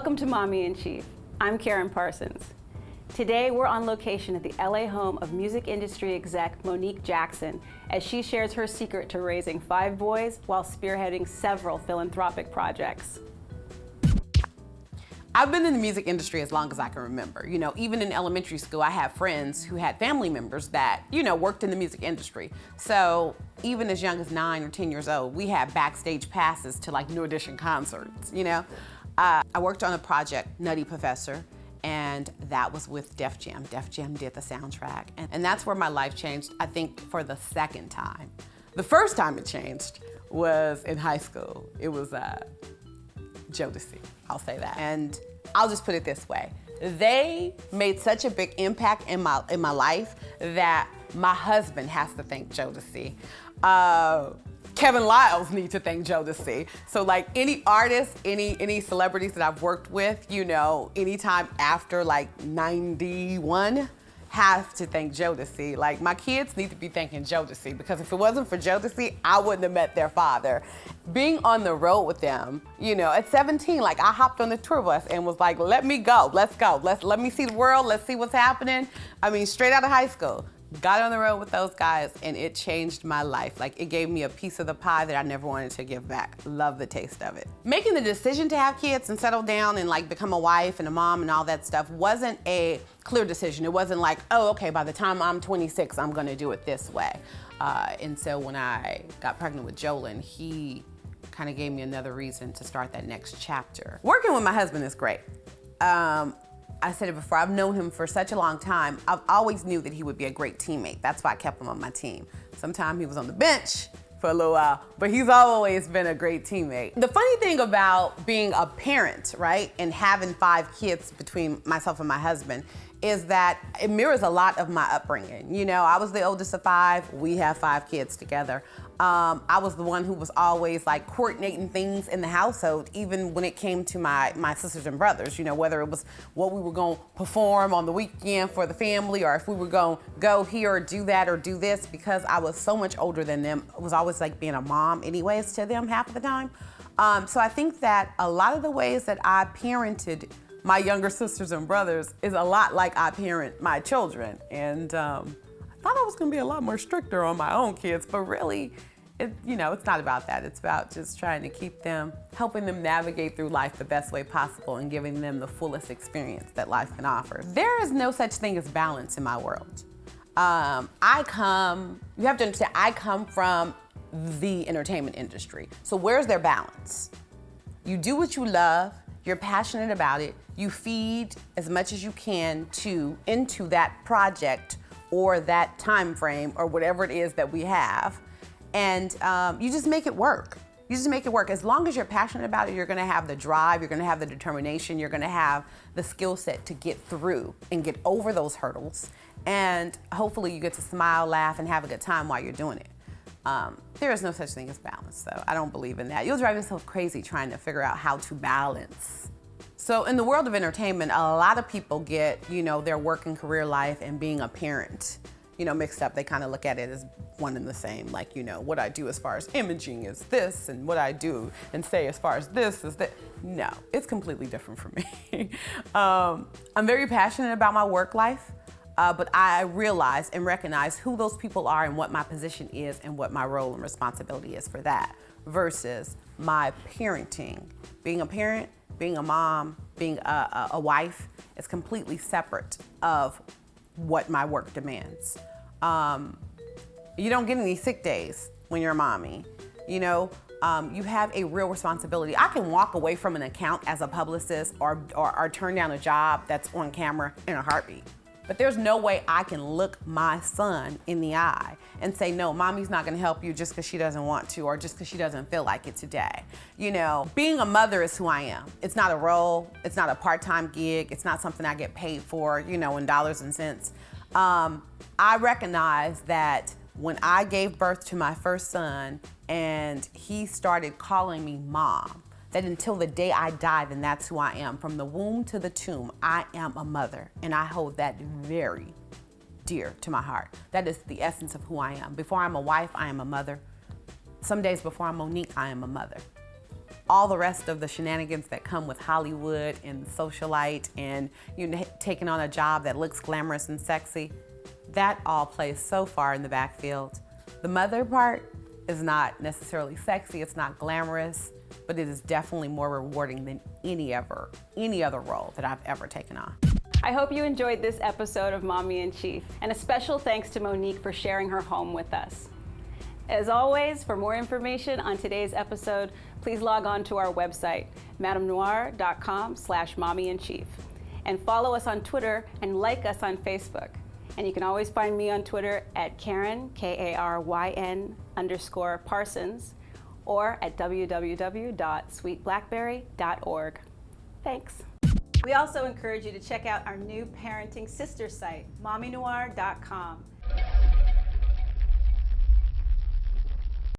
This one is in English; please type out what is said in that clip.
Welcome to Mommy in Chief. I'm Karen Parsons. Today we're on location at the LA home of music industry exec Monique Jackson as she shares her secret to raising 5 boys while spearheading several philanthropic projects. I've been in the music industry as long as I can remember. You know, even in elementary school, I have friends who had family members that, worked in the music industry. So even as young as 9 or 10 years old, we had backstage passes to like New Edition concerts, I worked on a project, Nutty Professor, and that was with Def Jam. Def Jam did the soundtrack. And that's where my life changed, I think, for the second time. The first time it changed was in high school. It was Jodeci, I'll say that. And I'll just put it this way. They made such a big impact in my life that my husband has to thank Jodeci. Kevin Lyles needs to thank Jodeci. So like any artists, any celebrities that I've worked with, anytime after like 91, have to thank Jodeci. Like my kids need to be thanking Jodeci because if it wasn't for Jodeci, I wouldn't have met their father. Being on the road with them, at 17, like I hopped on the tour bus and was like, let me go, let's go. Let me see the world, let's see what's happening. I mean, straight out of high school. Got on the road with those guys and it changed my life. Like it gave me a piece of the pie that I never wanted to give back. Love the taste of it. Making the decision to have kids and settle down and like become a wife and a mom and all that stuff wasn't a clear decision. It wasn't like, oh, okay, by the time I'm 26, I'm gonna do it this way. And so when I got pregnant with Jolyn, he kind of gave me another reason to start that next chapter. Working with my husband is great. I said it before, I've known him for such a long time. I've always knew that he would be a great teammate. That's why I kept him on my team. Sometimes he was on the bench for a little while, but he's always been a great teammate. The funny thing about being a parent, right, and having 5 kids between myself and my husband is that it mirrors a lot of my upbringing. I was the oldest of 5, we have 5 kids together. I was the one who was always like coordinating things in the household, even when it came to my sisters and brothers, whether it was what we were gonna perform on the weekend for the family or if we were gonna go here or do that or do this, because I was so much older than them. It was always like being a mom anyways to them half of the time. So I think that a lot of the ways that I parented my younger sisters and brothers is a lot like I parent my children. And I thought I was gonna be a lot more stricter on my own kids, but really, it's not about that. It's about just trying to keep them, helping them navigate through life the best way possible and giving them the fullest experience that life can offer. There is no such thing as balance in my world. You have to understand, I come from the entertainment industry. So where's their balance? You do what you love, you're passionate about it, you feed as much as you can into that project or that time frame or whatever it is that we have. And you just make it work. You just make it work. As long as you're passionate about it, you're gonna have the drive, you're gonna have the determination, you're gonna have the skill set to get through and get over those hurdles. And hopefully you get to smile, laugh, and have a good time while you're doing it. There is no such thing as balance, so I don't believe in that. You'll drive yourself crazy trying to figure out how to balance. So in the world of entertainment, a lot of people get, their work and career life and being a parent, mixed up. They kind of look at it as one and the same. Like, what I do as far as imaging is this, and what I do and say as far as this is that. No, it's completely different for me. I'm very passionate about my work life, but I realize and recognize who those people are and what my position is and what my role and responsibility is for that versus my parenting. Being a parent, being a mom, being a wife is completely separate of what my work demands. You don't get any sick days when you're a mommy. You have a real responsibility. I can walk away from an account as a publicist or turn down a job that's on camera in a heartbeat. But there's no way I can look my son in the eye and say, no, mommy's not gonna help you just because she doesn't want to or just because she doesn't feel like it today. Being a mother is who I am. It's not a role, it's not a part-time gig, it's not something I get paid for, in dollars and cents. I recognize that when I gave birth to my first son and he started calling me mom, that until the day I die, then that's who I am. From the womb to the tomb, I am a mother, and I hold that very dear to my heart. That is the essence of who I am. Before I'm a wife, I am a mother. Some days before I'm Monique, I am a mother. all the rest of the shenanigans that come with Hollywood and the socialite and taking on a job that looks glamorous and sexy, that all plays so far in the backfield. The mother part is not necessarily sexy, it's not glamorous, but it is definitely more rewarding than any other role that I've ever taken on. I hope you enjoyed this episode of Mommy in Chief, and a special thanks to Monique for sharing her home with us. As always, for more information on today's episode, please log on to our website, madamenoir.com/mommyinchief, and follow us on Twitter and like us on Facebook. And you can always find me on Twitter at Karen, KARYN_Parsons, or at www.sweetblackberry.org. Thanks. We also encourage you to check out our new parenting sister site, mommynoir.com.